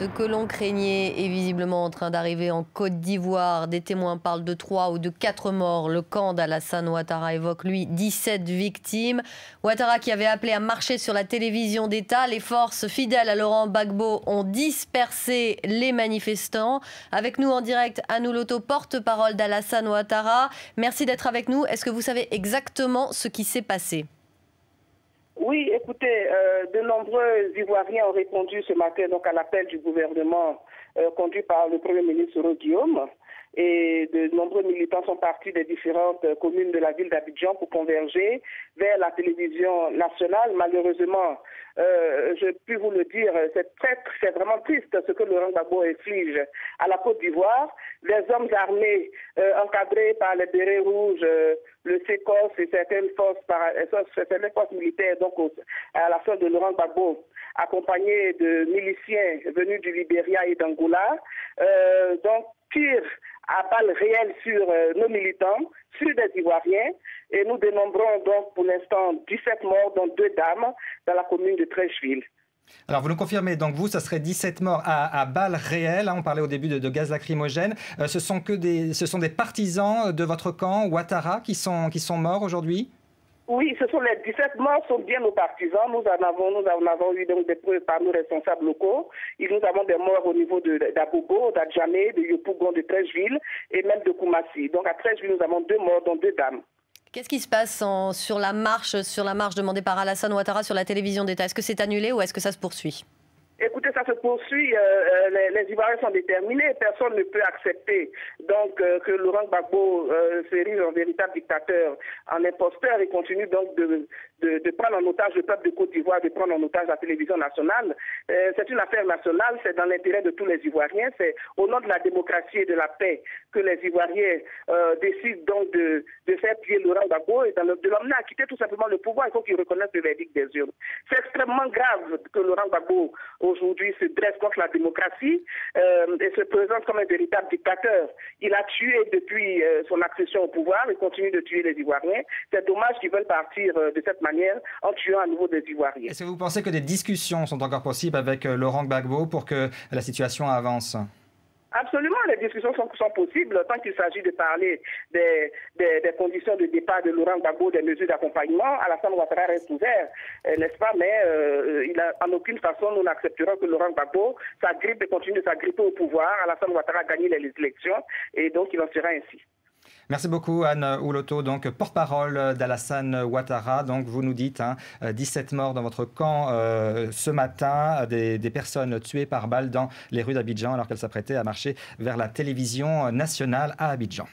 Ce que l'on craignait est visiblement en train d'arriver en Côte d'Ivoire. Des témoins parlent de 3 ou de 4 morts. Le camp d'Alassane Ouattara évoque, lui, 17 victimes. Ouattara qui avait appelé à marcher sur la télévision d'État. Les forces fidèles à Laurent Gbagbo ont dispersé les manifestants. Avec nous en direct, Anne Ouloto, porte-parole d'Alassane Ouattara. Merci d'être avec nous. Est-ce que vous savez exactement ce qui s'est passé ? Oui, écoutez, de nombreux Ivoiriens ont répondu ce matin donc, à l'appel du gouvernement conduit par le Premier ministre Guillaume. Et de nombreux militants sont partis des différentes communes de la ville d'Abidjan pour converger vers la télévision nationale. Malheureusement, je puis vous le dire, c'est vraiment triste ce que Laurent Gbagbo inflige à la Côte d'Ivoire. Les hommes armés encadrés par les bérets rouges, le SECOS et certaines forces militaires, donc à la fin de Laurent Gbagbo, accompagnés de miliciens venus du Libéria et d'Angola, donc tirent à balles réelles sur nos militants, sur des Ivoiriens, et nous dénombrons donc pour l'instant 17 morts, dont 2 dames, dans la commune de Trècheville. Alors vous nous confirmez, donc vous, ça serait 17 morts à balles réelles, hein, on parlait au début de gaz lacrymogène. Ce sont des partisans de votre camp, Ouattara, qui sont morts aujourd'hui ? Oui, les 17 morts sont bien nos partisans. Nous en avons eu donc des preuves par nos responsables locaux. Et nous avons des morts au niveau d'Abobo, d'Adjamé, de Yopougon, de Trècheville et même de Koumassi. Donc à Trècheville, nous avons 2 morts, dont 2 dames. Qu'est-ce qui se passe sur la marche demandée par Alassane Ouattara sur la télévision d'État? Est-ce que c'est annulé ou est-ce que ça se poursuit? Écoutez, ça se poursuit. Les Ivoiriens sont déterminés. Personne ne peut accepter donc que Laurent Gbagbo s'érige en véritable dictateur, en imposteur, et continue donc de prendre en otage le peuple de Côte d'Ivoire, de prendre en otage la télévision nationale. C'est une affaire nationale, c'est dans l'intérêt de tous les Ivoiriens. C'est au nom de la démocratie et de la paix que les Ivoiriens décident donc de faire plier Laurent Gbagbo et de l'emmener à quitter tout simplement le pouvoir. Il faut qu'il reconnaisse le verdict des urnes. C'est extrêmement grave que Laurent Gbagbo aujourd'hui se dresse contre la démocratie et se présente comme un véritable dictateur. Il a tué depuis son accession au pouvoir et continue de tuer les Ivoiriens. C'est dommage qu'ils veulent partir de cette manière en tuant à nouveau des Ivoiriens. Est-ce que vous pensez que des discussions sont encore possibles avec Laurent Gbagbo pour que la situation avance ? Absolument, les discussions sont possibles tant qu'il s'agit de parler des conditions de départ de Laurent Gbagbo, des mesures d'accompagnement. Alassane Ouattara reste ouvert, n'est-ce pas? Mais en aucune façon, nous n'accepterons que Laurent Gbagbo s'agrippe et continue de s'agripper au pouvoir. Alassane Ouattara a gagné les élections et donc il en sera ainsi. Merci beaucoup Anne Ouloto, donc porte-parole d'Alassane Ouattara. Donc vous nous dites 17 morts dans votre camp ce matin, des personnes tuées par balle dans les rues d'Abidjan alors qu'elles s'apprêtaient à marcher vers la télévision nationale à Abidjan.